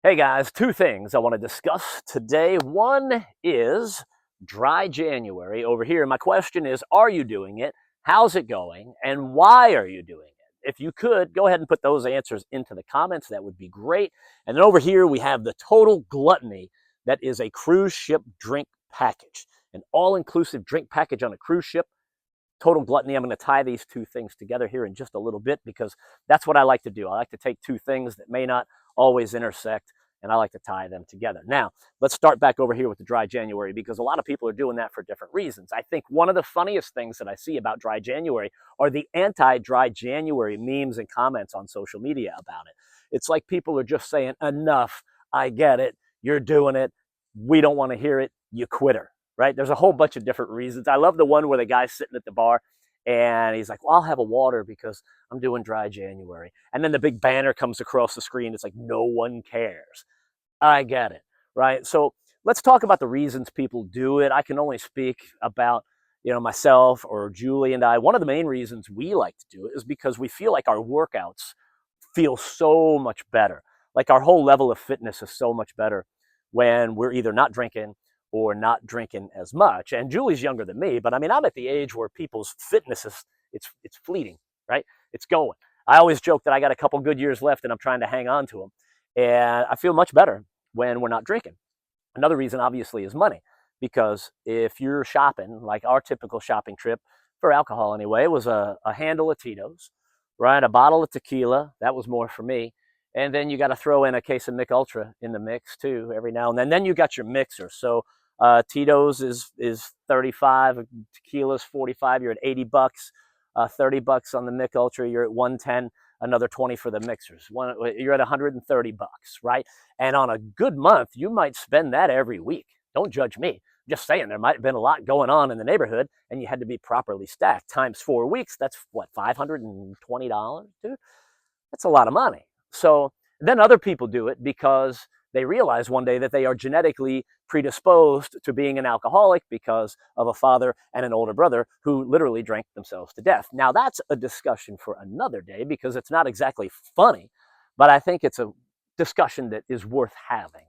Hey guys, two things I want to discuss today. One is dry January over here. My question is, are you doing it? How's it going? And why are you doing it? If you could, go ahead and put those answers into the comments. That would be great. And then over here, we have the Total Gluttony. That is a cruise ship drink package, an all-inclusive drink package on a cruise ship. Total Gluttony. I'm going to tie these two things together here in just a little bit because that's what I like to do. I like to take two things that may not always intersect and I like to tie them together. Now, let's start back over here with the dry January because a lot of people are doing that for different reasons. I think one of the funniest things that I see about dry January are the anti-dry January memes and comments on social media about it. It's like people are just saying, enough, I get it, you're doing it, we don't want to hear it, you quitter, right? There's a whole bunch of different reasons. I love the one where the guy's sitting at the bar and he's like, well, I'll have a water because I'm doing dry January. And then the big banner comes across the screen. It's like, no one cares. I get it, right? So let's talk about the reasons people do it. I can only speak about, myself or Julie and I. One of the main reasons we like to do it is because we feel like our workouts feel so much better. Like our whole level of fitness is so much better when we're either not drinking or not drinking as much. And Julie's younger than me, but I mean, I'm at the age where people's fitness is it's fleeting, right? It's going. I always joke that I got a couple good years left and I'm trying to hang on to them. And I feel much better when we're not drinking. Another reason, obviously, is money. Because if you're shopping, like our typical shopping trip for alcohol anyway, was a handle of Tito's, right? A bottle of tequila. That was more for me. And then you got to throw in a case of Mick Ultra in the mix too every now and then. Then you got your mixer. So Tito's is 35, tequila's 45. You're at $80. 30 bucks on the Mick Ultra. You're at 110. Another 20 for the mixers. You're at 130 bucks, right? And on a good month, you might spend that every week. Don't judge me. I'm just saying there might have been a lot going on in the neighborhood and you had to be properly stacked. Times 4 weeks, that's what, $520, dude? That's a lot of money. So then other people do it because they realize one day that they are genetically predisposed to being an alcoholic because of a father and an older brother who literally drank themselves to death. Now, that's a discussion for another day because it's not exactly funny, but I think it's a discussion that is worth having,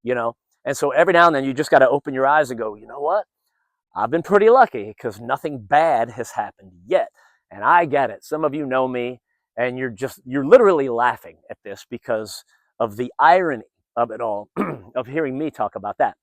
you know? And so every now and then you just got to open your eyes and go, you know what? I've been pretty lucky because nothing bad has happened yet. And I get it. Some of you know me and you're literally laughing at this because of the irony of it all, of hearing me talk about that.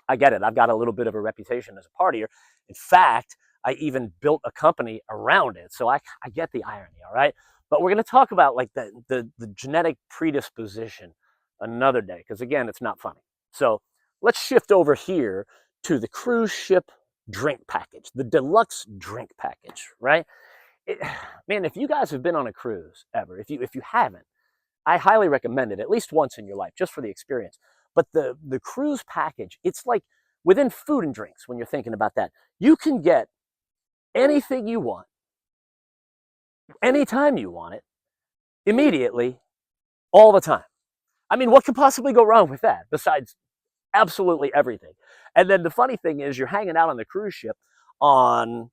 I get it. I've got a little bit of a reputation as a partier. In fact, I even built a company around it. So I get the irony, all right? But we're going to talk about like the genetic predisposition another day because, again, it's not funny. So let's shift over here to the cruise ship drink package, the deluxe drink package, right? Man, if you guys have been on a cruise ever, if you haven't, I highly recommend it at least once in your life, just for the experience. But the cruise package, it's like within food and drinks when you're thinking about that. You can get anything you want, anytime you want it, immediately, all the time. I mean, what could possibly go wrong with that besides absolutely everything? And then the funny thing is you're hanging out on the cruise ship on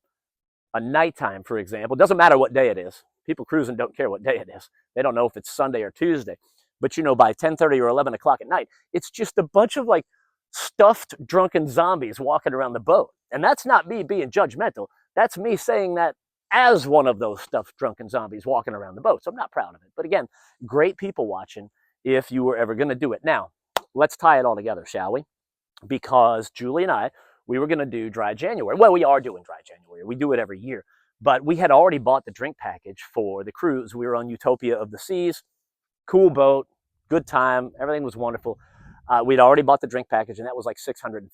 a nighttime, for example. It doesn't matter what day it is. People cruising don't care what day it is. They don't know if it's Sunday or Tuesday. But by 10:30 or 11 o'clock at night, it's just a bunch of like stuffed drunken zombies walking around the boat. And that's not me being judgmental. That's me saying that as one of those stuffed drunken zombies walking around the boat. So I'm not proud of it. But again, great people watching if you were ever going to do it. Now, let's tie it all together, shall we? Because Julie and I, we were going to do dry January. Well, we are doing dry January. We do it every year. But we had already bought the drink package for the cruise. We were on Utopia of the Seas. Cool boat, good time. Everything was wonderful. We'd already bought the drink package, and that was like $650.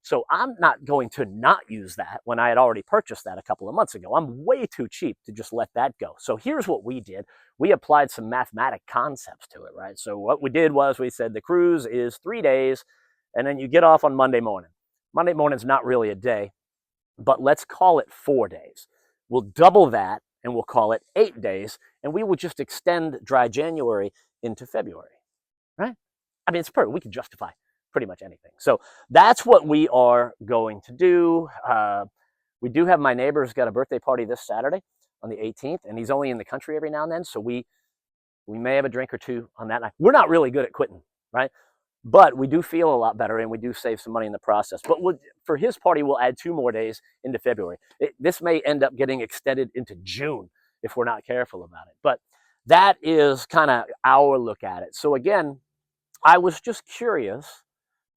So I'm not going to not use that when I had already purchased that a couple of months ago. I'm way too cheap to just let that go. So here's what we did. We applied some mathematic concepts to it, right? So what we did was we said the cruise is 3 days, and then you get off on Monday morning. Monday morning's not really a day, but let's call it 4 days. We'll double that, and we'll call it 8 days, and we will just extend dry January into February, right? I mean, it's perfect. We can justify pretty much anything. So that's what we are going to do. We do have my neighbor's got a birthday party this Saturday on the 18th, and he's only in the country every now and then. So we We may have a drink or two on that night. We're not really good at quitting, right? But we do feel a lot better, and we do save some money in the process. But for his party, we'll add 2 more days into February. This may end up getting extended into June if we're not careful about it. But that is kind of our look at it. So again, I was just curious,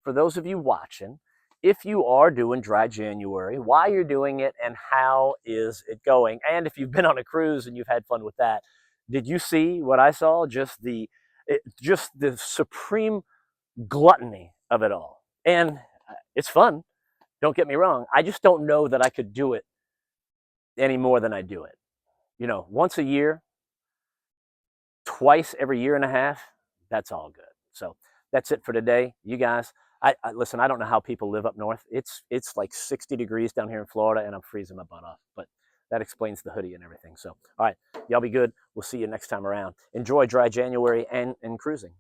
for those of you watching, if you are doing dry January, why you're doing it, and how is it going? And if you've been on a cruise and you've had fun with that, did you see what I saw? Just the supreme gluttony of it all. And it's fun. Don't get me wrong. I just don't know that I could do it any more than I do it. Once a year, twice every year and a half, that's all good. So that's it for today. You guys, listen, I don't know how people live up north. It's like 60 degrees down here in Florida, and I'm freezing my butt off. But that explains the hoodie and everything. So, all right, y'all be good. We'll see you next time around. Enjoy dry January and cruising.